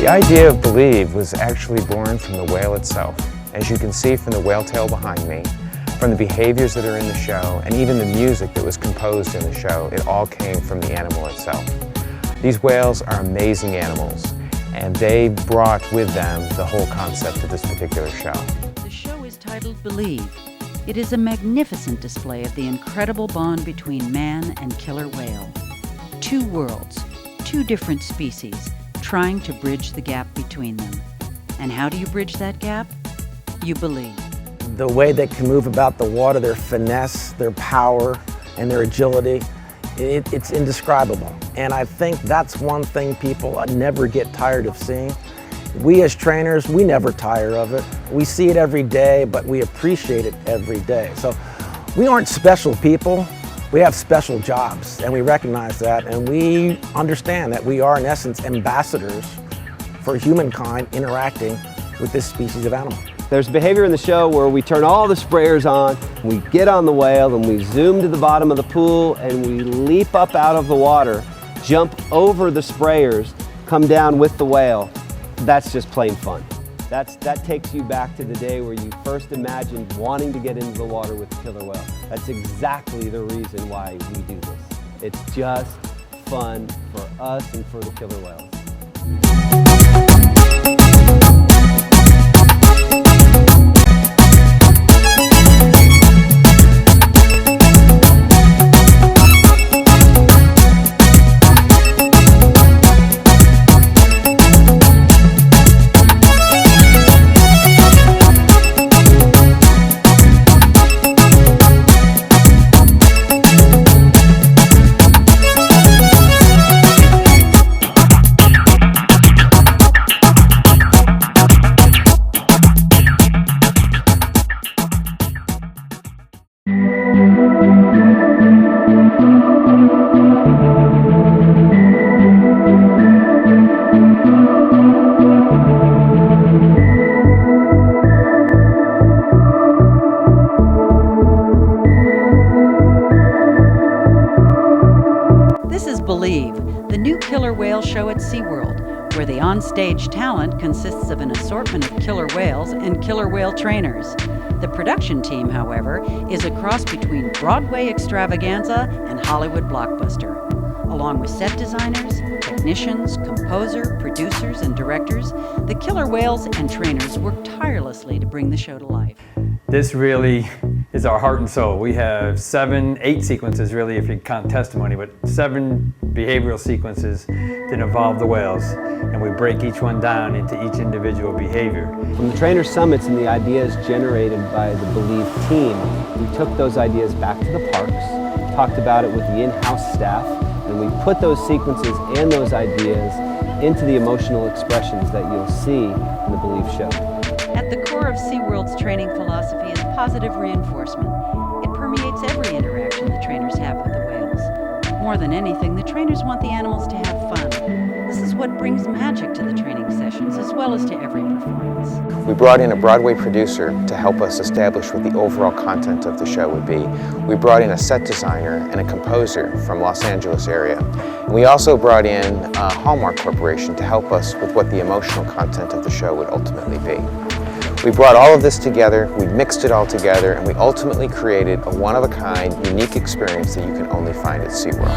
The idea of Believe was actually born from the whale itself. As you can see from the whale tail behind me, from the behaviors that are in the show, and even the music that was composed in the show, it all came from the animal itself. These whales are amazing animals, and they brought with them the whole concept of this particular show. The show is titled Believe. It is a magnificent display of the incredible bond between man and killer whale. Two worlds, two different species, trying to bridge the gap between them. And how do you bridge that gap? You believe. The way they can move about the water, their finesse, their power, and their agility, it's indescribable. And I think that's one thing people never get tired of seeing. We as trainers, we never tire of it. We see it every day, but we appreciate it every day. So we aren't special people. We have special jobs, and we recognize that, and we understand that we are, in essence, ambassadors for humankind interacting with this species of animal. There's behavior in the show where we turn all the sprayers on, we get on the whale, and we zoom to the bottom of the pool, and we leap up out of the water, jump over the sprayers, come down with the whale. That's just plain fun. That takes you back to the day where you first imagined wanting to get into the water with the killer whale. That's exactly the reason why we do this. It's just fun for us and for the killer whales. Believe, the new killer whale show at SeaWorld, where the onstage talent consists of an assortment of killer whales and killer whale trainers. The production team, however, is a cross between Broadway extravaganza and Hollywood blockbuster. Along with set designers, technicians, composer, producers, and directors, the killer whales and trainers work tirelessly to bring the show to life. This really is our heart and soul. We have 8 sequences really, if you count testimony, but 7 behavioral sequences that involve the whales, and we break each one down into each individual behavior. From the trainer summits and the ideas generated by the Believe team, we took those ideas back to the parks, talked about it with the in-house staff, and we put those sequences and those ideas into the emotional expressions that you'll see in the Believe show. At the core of SeaWorld's training philosophy is positive reinforcement. It permeates every interaction the trainers have with the whales. More than anything, the trainers want the animals to have fun. This is what brings magic to the training sessions as well as to every performance. We brought in a Broadway producer to help us establish what the overall content of the show would be. We brought in a set designer and a composer from Los Angeles area. And we also brought in Hallmark Corporation to help us with what the emotional content of the show would ultimately be. We brought all of this together, we mixed it all together, and we ultimately created a one-of-a-kind, unique experience that you can only find at SeaWorld.